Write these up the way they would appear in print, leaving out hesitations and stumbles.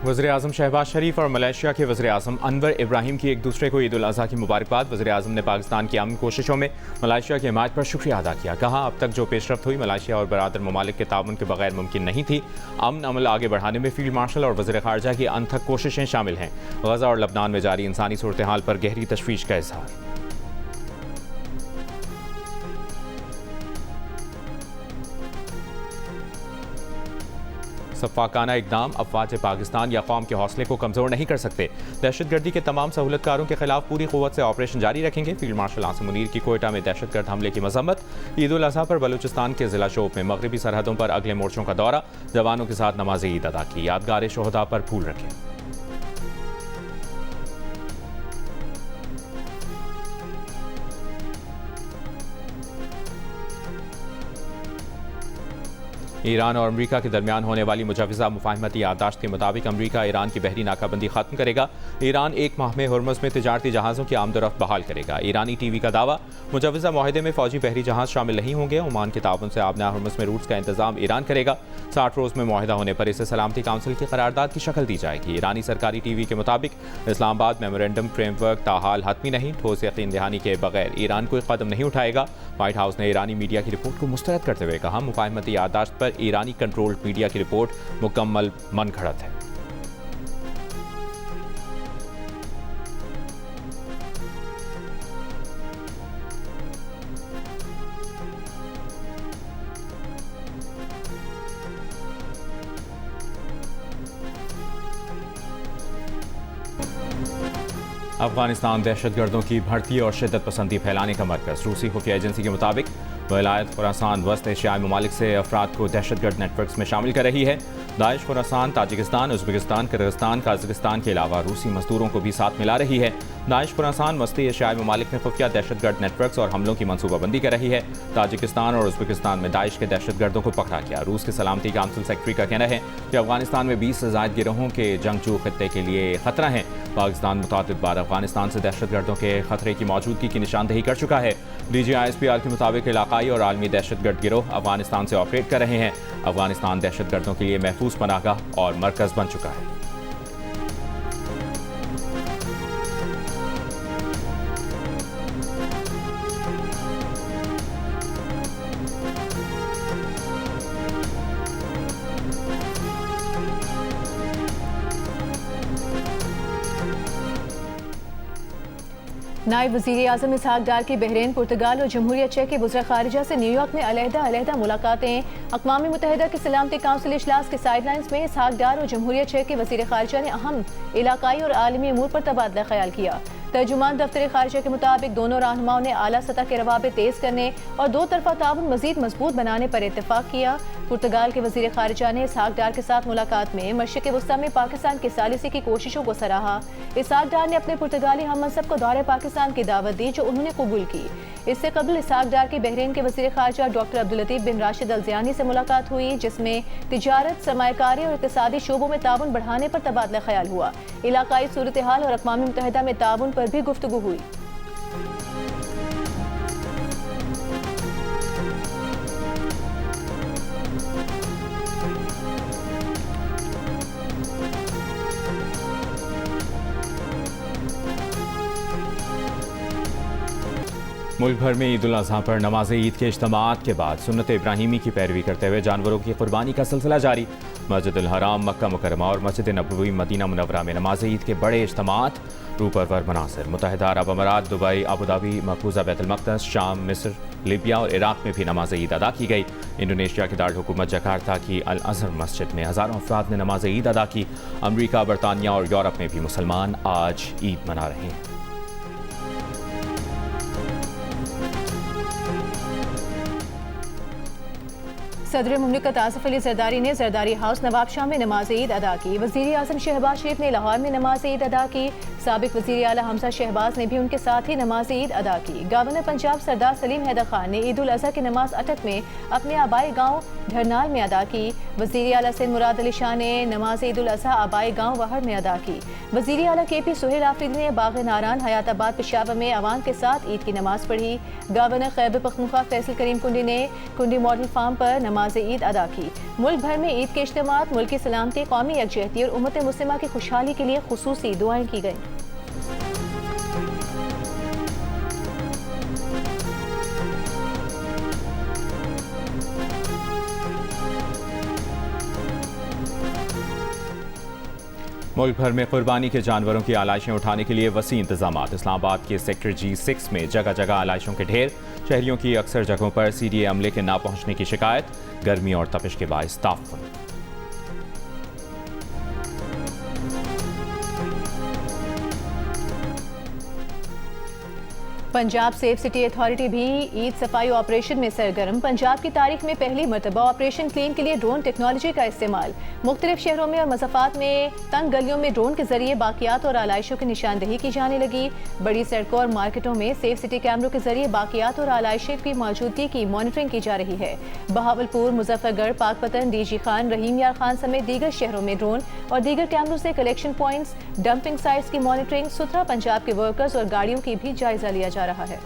वज़ीर-ए-आज़म शहबाज शरीफ और मलेशिया के वज़ीर-ए-आज़म अनवर इब्राहिम की एक दूसरे को ईद उल अज़हा की मुबारकबाद। वज़ीर-ए-आज़म ने पाकिस्तान की अमन कोशिशों में मलेशिया की हिमायत पर शुक्रिया अदा किया। कहा, अब तक जो पेशरफ्त हुई मलेशिया और बरादर ममालिक के ताउन के बगैर मुमकिन नहीं थी। अमन अमल आगे बढ़ाने में फील्ड मार्शल और वज़ीर ख़ारजा की अनथक कोशिशें शामिल हैं। गज़ा और लबनान में जारी इंसानी सूरत हाल पर गहरी तशवीश का इज़हार। सफ़ाकाना इक़दाम अफ़वाज पाकिस्तान या कौम के हौसले को कमज़ोर नहीं कर सकते। दहशतगर्दी के तमाम सहूलतकारों के खिलाफ पूरी क़ुव्वत से ऑपरेशन जारी रखेंगे। फील्ड मार्शल आसिम मुनीर की कोयटा में दहशतगर्द हमले की मज़म्मत। ईद उल अज़हा पर बलूचिस्तान के ज़िला शोप में मगरबी सरहदों पर अगले मोर्चों का दौरा। जवानों के साथ नमाज ईद अदा की। यादगार शोहदा पर फूल रखें। ईरान और अमरीका के दरमियान होने वाली मुजवज़ा मुफ़ाहमती याददाश्त के मुताबिक अमरीका ईरान की बहरी नाकाबंदी खत्म करेगा। ईरान एक माह में हुर्मुज़ में तिजारती जहाज़ों की आमदोरफ्त बहाल करेगा। ईरानी टीवी का दावा, मुजवज़ा मुआहदे में फ़ौजी बहरी जहाज़ शामिल नहीं होंगे। ओमान के ताउन से आबना हुर्मुज़ में रूट्स का इंतजाम ईरान करेगा। 60 रोज़ में मुआहदा होने पर इसे सलामती काउंसिल की करारदाद की शक्ल दी जाएगी। ईरानी सरकारी टीवी के मुताबिक इस्लामाबाद मेमोरेंडम फ्रेमवर्क ताहाल हतमी नहीं, ठोस यकीन दहानी के बगैर ईरान कोई कदम नहीं उठाएगा। व्हाइट हाउस ने ईरानी मीडिया की रिपोर्ट को मुस्तरद करते हुए कहा, मुफ़ाहमती याददाश्त पर ईरानी कंट्रोल्ड मीडिया की रिपोर्ट मुकम्मल मनगढ़ंत है। अफगानिस्तान दहशतगर्दों की भर्ती और शिद्दत पसंदी फैलाने का मरकज़। रूसी खुफिया एजेंसी के मुताबिक वलायत खुरासान वस्त एशियाई ममालिक से अफराद को दहशतगर्द नेटवर्क्स में शामिल कर रही है। Daesh Khorasan Tajikistan, Uzbekistan, Kyrgyzstan, Kazakhstan के अलावा रूसी मजदूरों को भी साथ मिला रही है। दाइश खुरासान वस्ती एशियाई ममालिक में खुफिया दहशतगर्द नेटवर्क्स और हमलों की मनसूबाबंदी कर रही है। ताजिकिस्तान और उज़्बेकिस्तान में दाइश के दहशतगर्दों को पकड़ा गया। रूस के सलामती काउंसिल सेक्रेटरी का कहना है कि अफगानिस्तान में 20 से ज़ायद गिरोहों के जंगजू खित्ते के लिए खतरा है। पाकिस्तान मुतादिद बार अफगानिस्तान से दहशतगर्दों के खतरे की मौजूदगी की निशानदेही कर चुका है। DGISPR के मुताबिक इलाकाई और आलमी दहशतगर्द गिरोह अफगानिस्तान से ऑपरेट कर रहे हैं। अफगानिस्तान दहशतगर्दों के लिए महफूज पनाहगाह और मरकज़ बन चुका है। नायब वज़ीर-ए-आज़म इसहाक डार की बहरीन, पुर्तगाल और जमहूरिया चेक के वज़ीर ख़ारिजा से न्यूयॉर्क में अलहदा मुलाकातें। अक़वाम मुत्तहिदा के सलामती काउंसिल इजलास के साइडलाइंस में इसहाक डार और जमहूरिया चेक के वज़ीर ख़ारिजा ने अहम इलाकाई और आलमी अमूर पर तबादला ख्याल किया। तर्जुमान दफ्तर ख़ारिजा के मुताबिक दोनों रहनुमाओं ने आला सतह के रवाबित तेज़ करने और दो तरफ़ा ताउन मज़ीद मजबूत बनाने पर इत्तफ़ाक़ किया। पुर्तगाल के वज़ीर ख़ारिजा ने इसहाक डार के साथ मुलाकात में मशरिक़ वस्ता में पाकिस्तान की सालिसी की कोशिशों को सराहा। इसहाक डार ने अपने पुर्तगाली हममनसब को दौरे पाकिस्तान की दावत दी, जो उन्होंने कबूल की। इससे कबल इसहाक डार की बहरीन के वज़ीर ख़ारिजा डॉक्टर अब्दुल लतीफ़ बिन राशिद अल ज़ियानी से मुलाकात हुई, जिसमें तिजारत, सरमायाकारी और इक़्तिसादी शोबों में ताउन बढ़ाने पर तबादला ख्याल हुआ। इलाकाई सूरत हाल और अक़वाम मुत्तहिदा में ताउन पर भी गुफ्तगू हुई। मुल्क भर में ईद उल अज़हा पर नमाज ईद के इज्तिमाअत के बाद सुन्नत इब्राहिमी की पैरवी करते हुए जानवरों की कुर्बानी का सिलसिला जारी। मस्जिद अल हराम, मक्का मुकरमा और मस्जिद नबवी मदीना मुनव्वरा में नमाज ईद के बड़े इज्तिमाअत रूपरवर मनासिर। मुत्तहिदा अरब अमारात, दुबई, अबूधाबी, मकबूजा बैतुल मक़दस, शाम, मिस्र, लीबिया और इराक़ में भी नमाज ईद अदा की गई। इंडोनेशिया के दारुल हुकूमत जकार्ता की अल अज़हर मस्जिद में हज़ारों अफराद ने नमाज ईद अदा की। अमरीका, बरतानिया और यूरोप में भी मुसलमान आज ईद मना रहे हैं। सदर मुमलिकत आसिफ अली जरदारी ने जरदारी हाउस नवाब शाह में नमाज ईद अदा की। वज़ीर आज़म शहबाज शरीफ ने लाहौर में नमाज ईद अदा की। साबिक वज़ीर आला हमजा शहबाज ने भी उनके साथ ही नमाज ईद अदा की। गवर्नर पंजाब सरदार सलीम हैदर खान ने ईद उल अज़हा की नमाज अटक में अपने आबाई गाँव ढरनाल में अदा की। वज़ीर आला सिंध मुराद अली शाह ने नमाज ईद उल अज़हा आबाई गाँव वहड़ में अदा की। वज़ीर आला KP सुहेल आफरीदी ने बाग नारान हयाताबाद पेशावर में अवाम के साथ ईद की नमाज पढ़ी। गवर्नर खैबर पख्तूनख्वा फैसल करीम कुंडी ने कुंडी मॉडल फार्म पर नमाज ईद अदा की। मुल्क भर में ईद के इज्तिमात, मुल्क की सलामती, कौमी यकजहती और उम्मत मुस्लिमा की खुशहाली के लिए खुसूसी दुआएं की गई। मुल्क भर में कुर्बानी के जानवरों की आलाइशें उठाने के लिए वसी इंतजामात। इस्लामाबाद के सेक्टर G6 में जगह जगह आलाइशों के ढेर। शहरियों की अक्सर जगहों पर CDA अमले के ना पहुंचने की शिकायत। गर्मी और तपिश के बाइस ताफुन। पंजाब सेफ सिटी अथॉरिटी भी ईद सफाई ऑपरेशन में सरगर्म। पंजाब की तारीख में पहली मरतबा ऑपरेशन क्लीन के लिए ड्रोन टेक्नोलॉजी का इस्तेमाल। मुख्तलिफ शहरों में और मज़ाफ़ात में तंग गलियों में ड्रोन के जरिए बाकियात और आलाइशों की निशानदही की जाने लगी। बड़ी सड़कों और मार्केटों में सेफ सिटी कैमरों के जरिए बाकियात और आलाइशों की मौजूदगी की मॉनिटरिंग की जा रही है। बहावलपुर, मुजफ्फरगढ़, पाकपतन, DG खान, रहीम यार खान समेत दीगर शहरों में ड्रोन और दीगर कैमरों से कलेक्शन पॉइंट्स, डंपिंग साइट्स की मॉनिटरिंग, सुथरा पंजाब के वर्कर्स और गाड़ियों की भी जायजा लिया जा रहा है।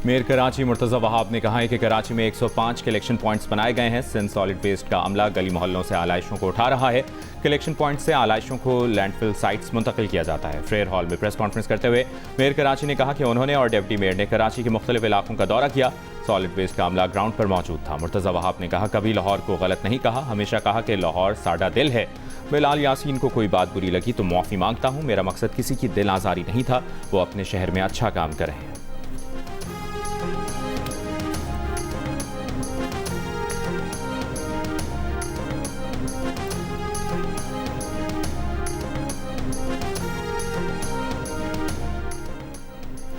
मेयर कराची मुर्तज़ा वहाब ने कहा है कि कराची में 105 कलेक्शन पॉइंट्स बनाए गए हैं। सिंध सॉलिड वेस्ट का अमला गली मोहल्लों से आलाइशों को उठा रहा है। कलेक्शन पॉइंट से आलाइशों को लैंडफिल साइट्स मुंतकिल किया जाता है। फ्रेयर हॉल में प्रेस कॉन्फ्रेंस करते हुए मेयर कराची ने कहा कि उन्होंने और डिप्टी मेयर ने कराची के मुख्तलिफ इलाकों का दौरा किया। सॉलिड वेस्ट का अमला ग्राउंड पर मौजूद था। मुर्तज़ा वहाब ने कहा, कभी लाहौर को गलत नहीं कहा, हमेशा कहा कि लाहौर साडा दिल है। बिलाल यासीन को कोई बात बुरी लगी तो माफ़ी मांगता हूँ। मेरा मकसद किसी की दिल आज़ारी नहीं था। वो अपने शहर में अच्छा काम कर रहे हैं।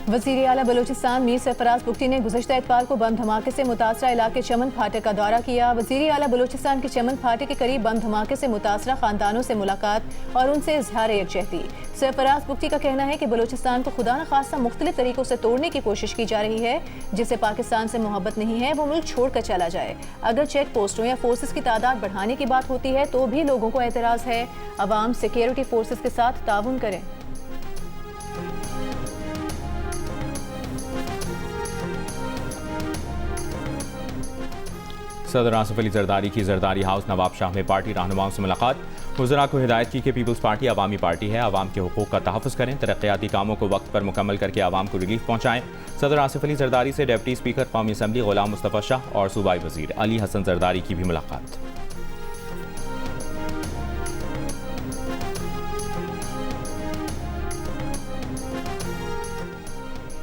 वज़ीर आला बलोचिस्तान मीर सरफराज बुगटी ने गुज़श्ता इतवार को बम धमाके से मुतासरा इलाके चमन फाटक का दौरा किया। वज़ीर आला बलोचिस्तान के चमन फाटक के करीब बम धमाके से मुतासरा खानदानों से मुलाकात और उनसे इजहार यकजहती। सरफराज बुगटी का कहना है कि बलोचिस्तान को खुदा न खास्ता मुख्तलिफ तरीकों से तोड़ने की कोशिश की जा रही है। जिसे पाकिस्तान से मोहब्बत नहीं है वो मुल्क छोड़ कर चला जाए। अगर चेक पोस्टों या फोर्सेस की तादाद बढ़ाने की बात होती है तो भी लोगों को एतराज़ है। अवाम सिक्योरिटी फोर्सेस के साथ ताउन करें। सदर आसिफ अली जरदारी की जरदारी हाउस नवाब शाह में पार्टी रहनुमाओं से मुलाकात। वज़रा को हिदायत की कि पीपल्स पार्टी अवामी पार्टी है। अवाम के हुकूक का तहफ़्फ़ुज़ करें, तरक्याती कामों को वक्त पर मुकम्मल करके अवाम को रिलीफ पहुँचाएँ। सदर आसिफ अली जरदारी से डिप्टी स्पीकर कौमी असम्बली ग़ुलाम मुस्तफ़ा शाह और सूबाई वज़ीर अली हसन जरदारी की भी मुलाकात।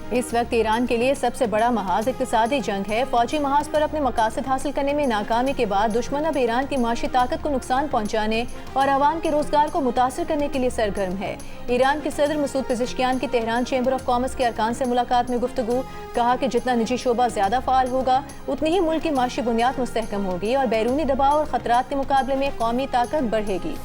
इस वक्त ईरान के लिए सबसे बड़ा महाज इक़्तिसादी जंग है। फौजी महाज पर अपने मकासद हासिल करने में नाकामी के बाद दुश्मन अब ईरान की माशी ताकत को नुकसान पहुंचाने और आवाम के रोजगार को मुतासर करने के लिए सरगर्म है। ईरान के सदर मसूद पेज़ेश्कियान की तेहरान चैम्बर ऑफ कॉमर्स के अरकान से मुलाकात में गुफ्तगू। कहा कि जितना निजी शोबा ज्यादा फाल होगा उतनी ही मुल्क की माशी बुनियाद मुस्तहकम होगी और बैरूनी दबाव और खतरात के मुकाबले में कौमी ताकत बढ़ेगी।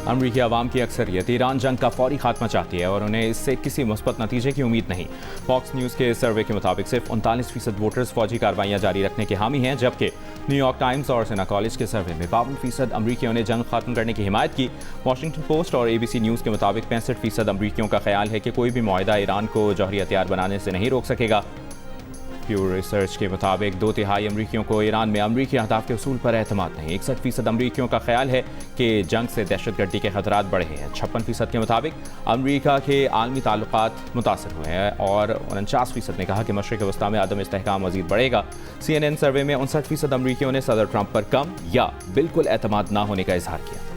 अमरीकी अवाम की अक्सरियत ईरान जंग का फौरी खात्मा चाहती है और उन्हें इससे किसी मुस्बत नतीजे की उम्मीद नहीं। फॉक्स न्यूज़ के सर्वे के मुताबिक सिर्फ 39% वोटर्स फौजी कार्रवाइयाँ जारी रखने के हामी हैं, जबकि न्यूयॉर्क टाइम्स और सेना कॉलेज के सर्वे में 52% अमरीकियों ने जंग खत्म करने की हिमायत की। वॉशिंगटन पोस्ट और ABC न्यूज़ के मुताबिक 65% अमरीकियों का ख्याल है कि कोई भी मुआहदा ईरान को जौहरी हथियार बनाने से नहीं रोक सकेगा। प्यू रिसर्च के मुताबिक 2/3 अमरीकियों को ईरान में अमरीकी अहदाफ के उसूल पर एतमाद नहीं। 61% अमरीकियों का ख्याल है कि जंग से दहशतगर्दी के खतरात बढ़े हैं। 56% के मुताबिक अमरीका के आलमी ताल्लुकात मुतासर हुए हैं और 49% ने कहा कि मशरिक़ वस्ता में अदम इस्तेहकाम मज़ीद बढ़ेगा। CNN सर्वे में 59% अमरीकियों ने सदर ट्रंप पर कम या बिल्कुल एतमाद न होने का इजहार किया।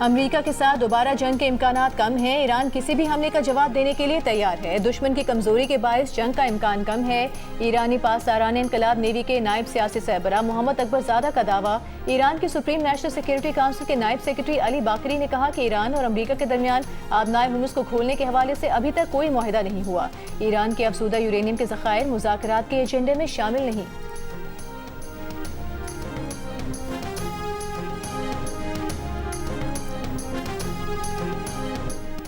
अमेरिका के साथ दोबारा जंग के इम्कानात कम हैं। ईरान किसी भी हमले का जवाब देने के लिए तैयार है। दुश्मन की कमजोरी के बायस जंग का इम्कान कम है। ईरानी पासदारान इनकलाब नेवी के नायब सियासी सरबराह मोहम्मद अकबर ज़ादा का दावा। ईरान की सुप्रीम नेशनल सिक्योरिटी काउंसिल के नायब सेक्रेटरी अली बाकरी ने कहा कि ईरान और अमेरिका के दरमियान आबनाए हुर्मुज़ को खोलने के हवाले से अभी तक कोई मुआहिदा नहीं हुआ। ईरान के अफसूदा यूरेनियम के ज़खायर मुज़ाकरात के एजेंडे में शामिल नहीं।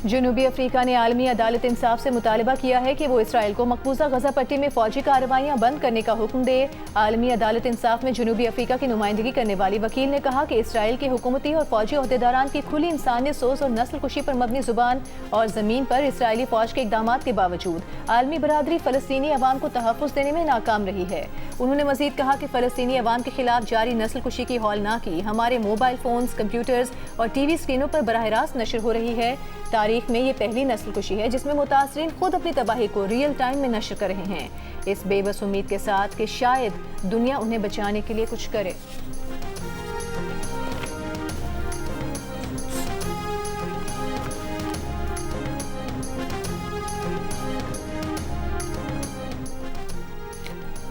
जनूबी अफ्रीका ने आलमी अदालत इंसाफ से मुतालबा किया है कि वो इसराइल को मकबूजा गजा पट्टी में फौजी कार्रवाइयां बंद करने का हुक्म दे। आलमी अदालत इंसाफ में जनूबी अफ्रीका की नुमाइंदगी करने वाली वकील ने कहा कि इसराइल के हुकूमती और फौजी अहदेदारान की खुली इंसानियत सोच और नस्ल कुशी पर मबनी जुबान और ज़मीन पर इसराइली फौज के इकदामात के बावजूद आलमी बरादरी फ़लस्तीनी अवाम को तहफ़्फ़ुज़ देने में नाकाम रही है। उन्होंने मजीद कहा कि फ़लस्तीनी अवाम के खिलाफ जारी नस्ल कुशी की हौलनाकी हमारे मोबाइल फ़ोन्स, कंप्यूटर्स और TV स्क्रीनों पर बराह रास्त नशर हो रही है। तारीख में ये पहली नस्ल कुशी है जिसमें मुतासरीन खुद अपनी तबाही को रियल टाइम में नशर कर रहे हैं, इस बेबस उम्मीद के साथ कि शायद दुनिया उन्हें बचाने के लिए कुछ करे।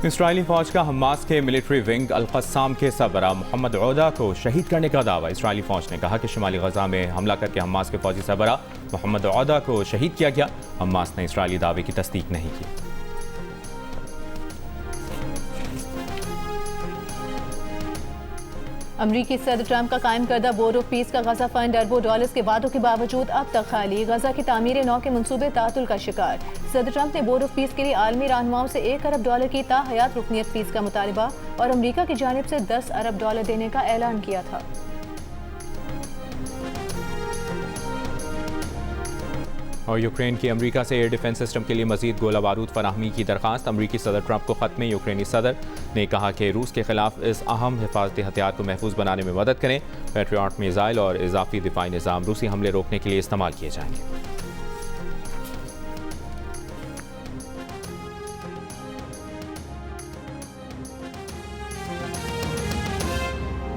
इसराइली फौज का हमास के मिलिट्री विंग अल-क़स्साम के सरबराह मोहम्मद औदा को शहीद करने का दावा। इसराइली फौज ने कहा कि शुमाली गजा में हमला करके हमास के फौजी सरबराह मोहम्मद औदा को शहीद किया गया। हमास ने इसराइली दावे की तस्दीक नहीं की। अमरीकी सदर ट्रंप का कायम करदा बोर्ड ऑफ पीस का गजा फंड अरबों डॉलर्स के वादों के बावजूद अब तक खाली। गजा की तामीर नौ के मंसूबे तातुल का शिकार। सदर ट्रंप ने बोर्ड ऑफ पीस के लिए आलमी रहनुमाओं से $1 अरब की ताहयात रुकनियत फीस का मुतालबा और अमरीका की जानिब से $10 अरब देने का ऐलान किया था। और यूक्रेन की अमेरिका से एयर डिफेंस सिस्टम के लिए मजीद गोला बारूद फराहमी की दरख्वास्त। अमरीकी सदर ट्रंप को खत में यूक्रेनी सदर ने कहा कि रूस के खिलाफ इस अहम हिफाजती हथियार को महफूज बनाने में मदद करें। पैट्रियट मिसाइल और इजाफी दिफाई निज़ाम रूसी हमले रोकने के लिए इस्तेमाल किए जाएंगे।